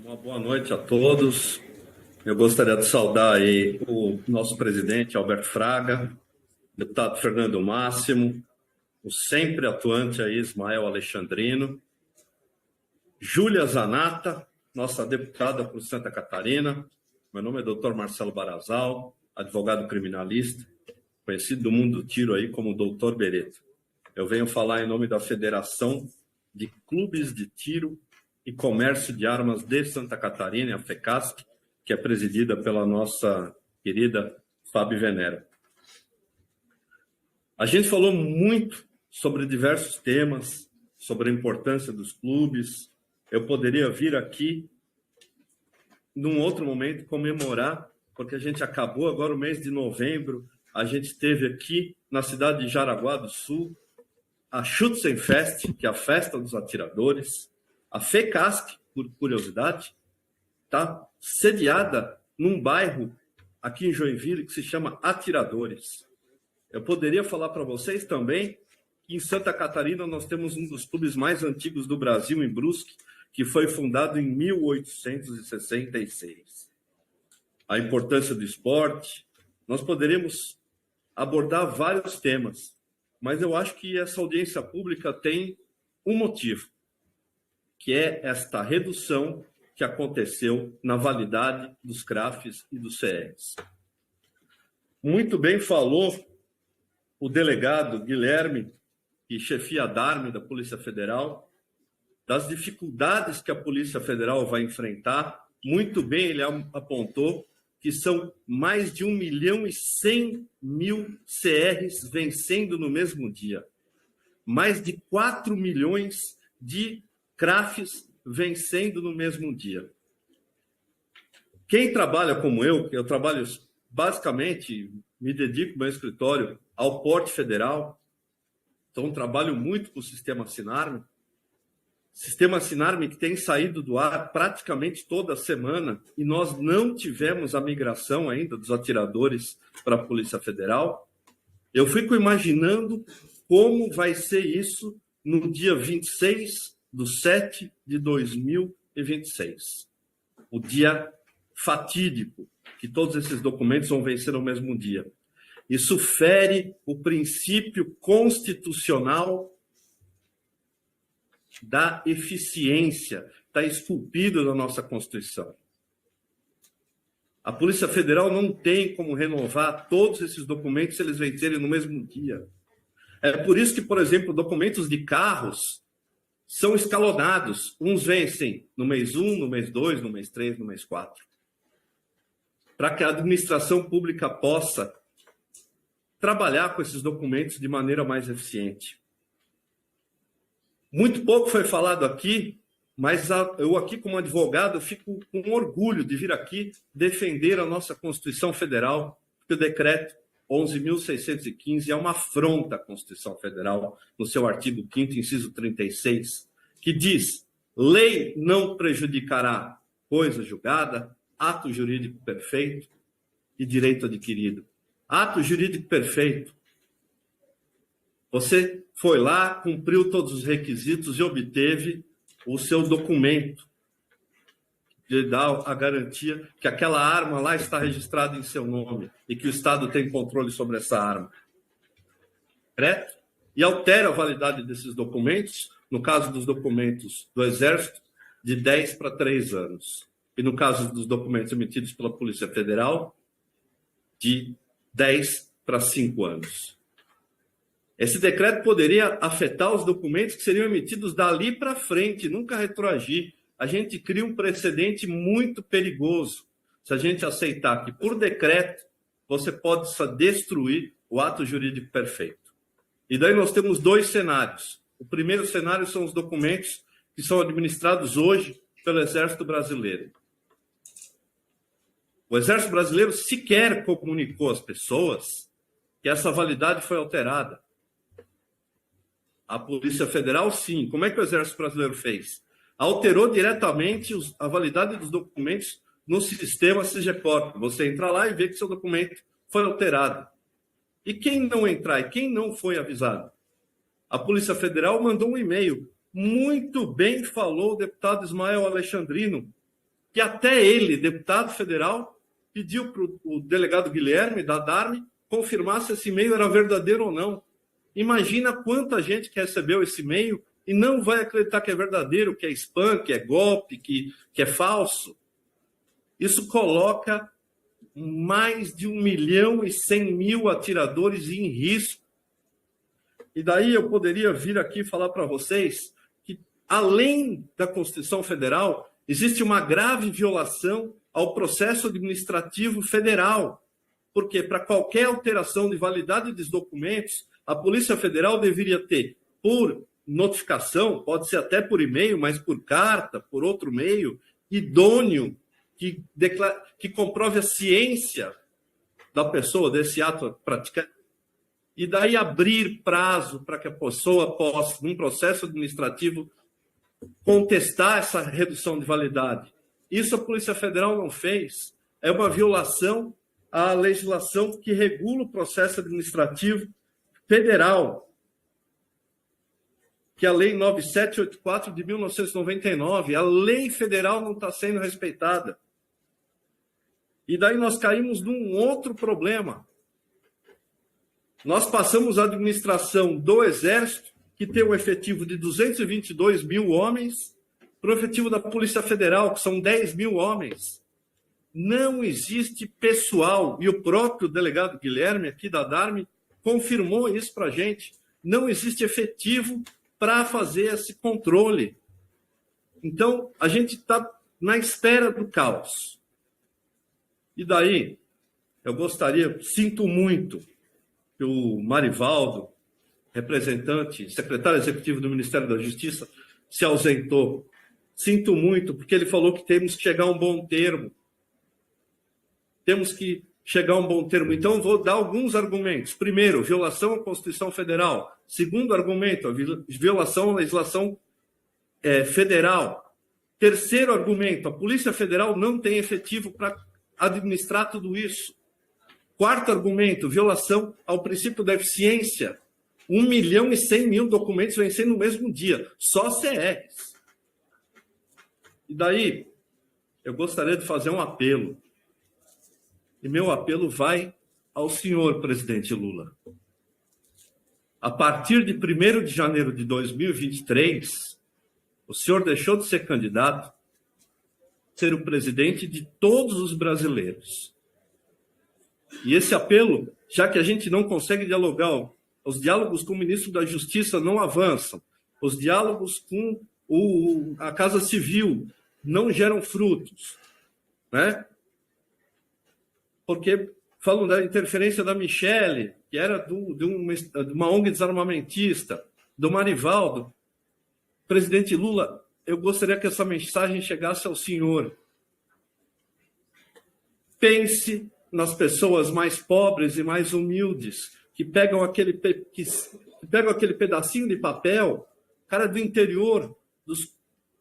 Uma boa noite a todos. Eu gostaria de saudar aí o nosso presidente Alberto Fraga, deputado Fernando Máximo, o sempre atuante aí Ismael Alexandrino, Júlia Zanata, nossa deputada por Santa Catarina. Meu nome é Dr. Marcelo Barazal, advogado criminalista, conhecido do mundo do tiro aí como Dr. Beretta. Eu venho falar em nome da Federação de Clubes de Tiro e Comércio de Armas de Santa Catarina, a FECASC, que é presidida pela nossa querida Fábio Venera. A gente falou muito sobre diversos temas, sobre a importância dos clubes. Eu poderia vir aqui, num outro momento, comemorar, porque a gente acabou agora o mês de novembro, a gente teve aqui na cidade de Jaraguá do Sul a Schützenfest, que é a festa dos atiradores, a FECASC, por curiosidade, está sediada num bairro aqui em Joinville que se chama Atiradores. Eu poderia falar para vocês também que em Santa Catarina nós temos um dos clubes mais antigos do Brasil, em Brusque, que foi fundado em 1866. A importância do esporte, nós poderíamos abordar vários temas, mas eu acho que essa audiência pública tem um motivo, que é esta redução que aconteceu na validade dos CRAFs e dos CRs. Muito bem falou o delegado Guilherme, que chefia a DARME da Polícia Federal, das dificuldades que a Polícia Federal vai enfrentar. Muito bem ele apontou que são mais de 1.100.000 CRs vencendo no mesmo dia. Mais de 4 milhões de CRAFs vencendo no mesmo dia. Quem trabalha como eu trabalho basicamente, me dedico meu escritório ao porte federal, então trabalho muito com o sistema Sinarme. Sistema Sinarme que tem saído do ar praticamente toda semana e nós não tivemos a migração ainda dos atiradores para a Polícia Federal. Eu fico imaginando como vai ser isso no dia 26/7/2026. O dia fatídico, que todos esses documentos vão vencer no mesmo dia. Isso fere o princípio constitucional da eficiência, está esculpido na nossa Constituição. A Polícia Federal não tem como renovar todos esses documentos se eles vencerem no mesmo dia. É por isso que, por exemplo, documentos de carros são escalonados. Uns vencem no mês 1, no mês 2, no mês 3, no mês 4. Para que a administração pública possa trabalhar com esses documentos de maneira mais eficiente. Muito pouco foi falado aqui, mas eu aqui como advogado fico com orgulho de vir aqui defender a nossa Constituição Federal, porque o decreto 11.615 é uma afronta à Constituição Federal, no seu artigo 5º, inciso 36, que diz: lei não prejudicará coisa julgada, ato jurídico perfeito e direito adquirido. Ato jurídico perfeito. Você foi lá, cumpriu todos os requisitos e obteve o seu documento de dar a garantia que aquela arma lá está registrada em seu nome e que o Estado tem controle sobre essa arma. Correto? E altera a validade desses documentos, no caso dos documentos do Exército, de 10 para 3 anos. E no caso dos documentos emitidos pela Polícia Federal, de 10 para 5 anos. Esse decreto poderia afetar os documentos que seriam emitidos dali para frente, nunca retroagir. A gente cria um precedente muito perigoso se a gente aceitar que, por decreto, você pode destruir o ato jurídico perfeito. E daí nós temos 2 cenários. O primeiro cenário são os documentos que são administrados hoje pelo Exército Brasileiro. O Exército Brasileiro sequer comunicou às pessoas que essa validade foi alterada. A Polícia Federal, sim. Como é que o Exército Brasileiro fez? Alterou diretamente a validade dos documentos no sistema SIGECORP. Você entra lá e vê que seu documento foi alterado. E quem não entrar e quem não foi avisado? A Polícia Federal mandou um e-mail. Muito bem falou o deputado Ismael Alexandrino. que até ele, deputado federal, pediu para o delegado Guilherme, da DARME, confirmar se esse e-mail era verdadeiro ou não. Imagina quanta gente que recebeu esse e-mail e não vai acreditar que é verdadeiro, que é spam, que é golpe, que é falso. Isso coloca mais de 1.100.000 atiradores em risco. E daí eu poderia vir aqui falar para vocês que, além da Constituição Federal, existe uma grave violação ao processo administrativo federal. Porque para qualquer alteração de validade dos documentos, a Polícia Federal deveria ter, por notificação, pode ser até por e-mail, mas por carta, por outro meio, idôneo, que comprove a ciência da pessoa, desse ato praticado, e daí abrir prazo para que a pessoa possa, num processo administrativo, contestar essa redução de validade. Isso a Polícia Federal não fez. É uma violação à legislação que regula o processo administrativo federal, que é a Lei 9784 de 1999. A lei federal não está sendo respeitada. E daí nós caímos num outro problema. Nós passamos a administração do Exército, que tem um efetivo de 222 mil homens, para o efetivo da Polícia Federal, que são 10 mil homens. Não existe pessoal, e o próprio delegado Guilherme, aqui da DARME, confirmou isso para a gente. Não existe efetivo para fazer esse controle. Então, a gente está na espera do caos. E daí, eu gostaria, sinto muito que o Marivaldo, representante, secretário executivo do Ministério da Justiça, se ausentou. Sinto muito, porque ele falou que temos que chegar a um bom termo. Temos que chegar a um bom termo. Então, vou dar alguns argumentos. Primeiro, violação à Constituição Federal. Segundo argumento, a violação à legislação federal. Terceiro argumento, a Polícia Federal não tem efetivo para administrar tudo isso. Quarto argumento, violação ao princípio da eficiência. 1.100.000 documentos vencendo no mesmo dia, só CRs. E daí, eu gostaria de fazer um apelo. E meu apelo vai ao senhor presidente Lula. A partir de 1º de janeiro de 2023, o senhor deixou de ser candidato, ser o presidente de todos os brasileiros. E esse apelo, já que a gente não consegue dialogar, os diálogos com o ministro da Justiça não avançam, os diálogos com a Casa Civil não geram frutos, né? Porque falam da interferência da Michele, que era de uma ONG desarmamentista, do Marivaldo. Presidente Lula, eu gostaria que essa mensagem chegasse ao senhor. Pense nas pessoas mais pobres e mais humildes, que pegam aquele pedacinho de papel, cara do interior,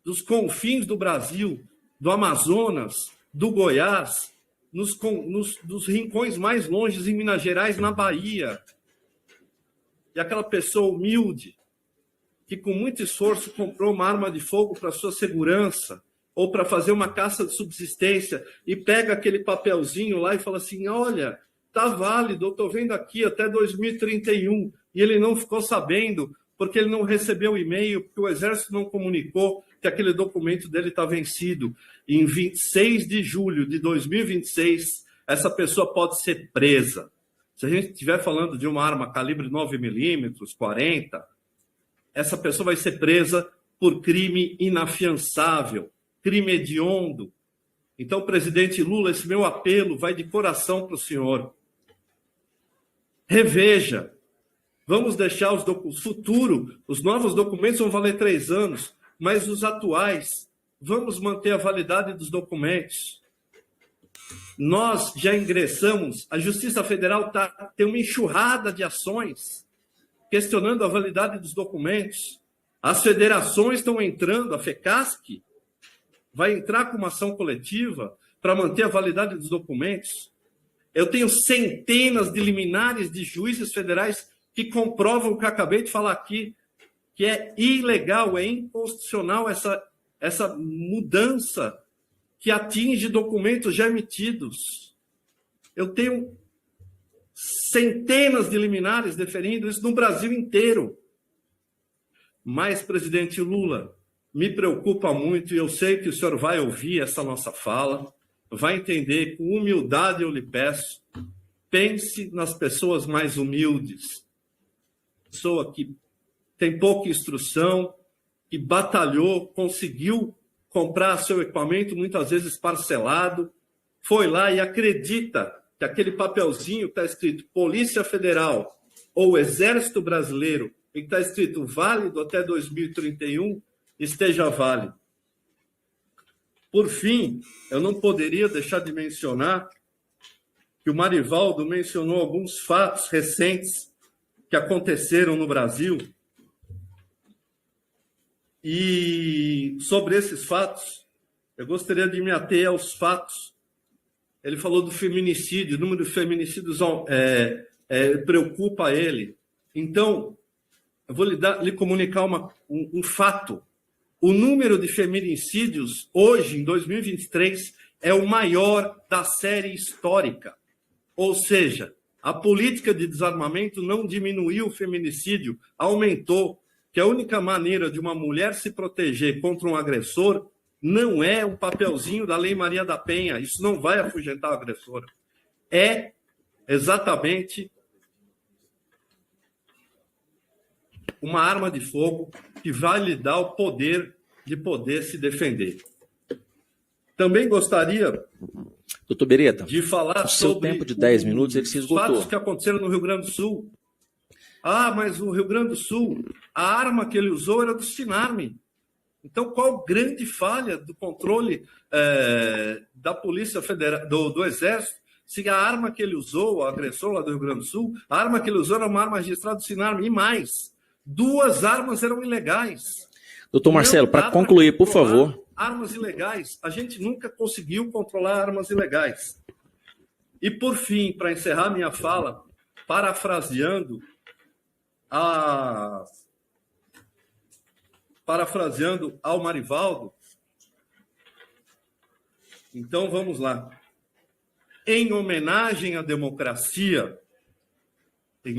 dos confins do Brasil, do Amazonas, do Goiás, dos rincões mais longes em Minas Gerais, na Bahia. E aquela pessoa humilde, que com muito esforço comprou uma arma de fogo para sua segurança, ou para fazer uma caça de subsistência, e pega aquele papelzinho lá e fala assim, olha, está válido, eu estou vendo aqui até 2031, e ele não ficou sabendo, porque ele não recebeu o e-mail, porque o Exército não comunicou que aquele documento dele está vencido. E em 26 de julho de 2026, essa pessoa pode ser presa. Se a gente estiver falando de uma arma calibre 9mm, 40, essa pessoa vai ser presa por crime inafiançável, crime hediondo. Então, presidente Lula, esse meu apelo vai de coração para o senhor. Reveja. Vamos deixar os futuro, os novos documentos vão valer 3 anos, mas os atuais, vamos manter a validade dos documentos. Nós já ingressamos, a Justiça Federal tem uma enxurrada de ações questionando a validade dos documentos. As federações estão entrando, a FECASC vai entrar com uma ação coletiva para manter a validade dos documentos. Eu tenho centenas de liminares de juízes federais que comprovam o que eu acabei de falar aqui, que é ilegal, é inconstitucional essa mudança que atinge documentos já emitidos. Eu tenho centenas de liminares deferindo isso no Brasil inteiro. Mas, presidente Lula, me preocupa muito, e eu sei que o senhor vai ouvir essa nossa fala, vai entender, com humildade eu lhe peço, pense nas pessoas mais humildes. Pessoa que tem pouca instrução, que batalhou, conseguiu comprar seu equipamento, muitas vezes parcelado, foi lá e acredita que aquele papelzinho que está escrito Polícia Federal ou Exército Brasileiro, e que está escrito válido até 2031, esteja válido. Por fim, eu não poderia deixar de mencionar que o Marivaldo mencionou alguns fatos recentes que aconteceram no Brasil. E sobre esses fatos, eu gostaria de me ater aos fatos. Ele falou do feminicídio, o número de feminicídios preocupa ele. Então, eu vou lhe comunicar um fato. O número de feminicídios hoje, em 2023, é o maior da série histórica. Ou seja, a política de desarmamento não diminuiu o feminicídio, aumentou, que a única maneira de uma mulher se proteger contra um agressor não é um papelzinho da Lei Maria da Penha, isso não vai afugentar o agressor. É exatamente uma arma de fogo que vai lhe dar o poder de poder se defender. Também gostaria, doutor Beretta, de falar o seu sobre tempo de 10 minutos ele se esgotou. Os fatos que aconteceram no Rio Grande do Sul. Ah, mas o Rio Grande do Sul, a arma que ele usou era do Sinarme. Então, qual grande falha do controle da Polícia Federal, do Exército, se a arma que ele usou, o agressor lá do Rio Grande do Sul, a arma que ele usou era uma arma registrada do Sinarme, e mais, 2 armas eram ilegais. Doutor Marcelo, para concluir, por favor. Armas ilegais, a gente nunca conseguiu controlar armas ilegais. E, por fim, para encerrar minha fala, parafraseando ao Marivaldo, então vamos lá. Em homenagem à democracia, e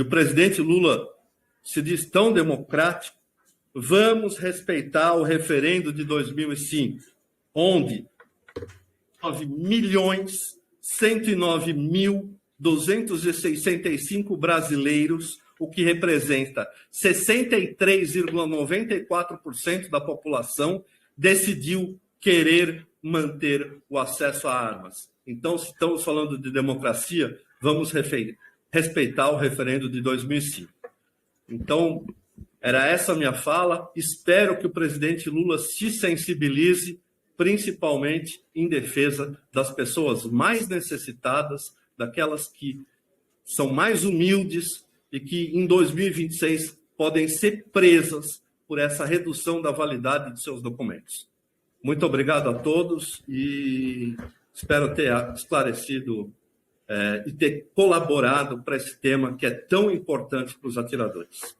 o presidente Lula se diz tão democrático, vamos respeitar o referendo de 2005, onde 9.109.265 brasileiros, o que representa 63,94% da população, decidiu querer manter o acesso a armas. Então, se estamos falando de democracia, vamos respeitar o referendo de 2005. Então, era essa a minha fala. Espero que o presidente Lula se sensibilize, principalmente em defesa das pessoas mais necessitadas, daquelas que são mais humildes e que, em 2026, podem ser presas por essa redução da validade de seus documentos. Muito obrigado a todos e espero ter esclarecido e ter colaborado para esse tema que é tão importante para os atiradores.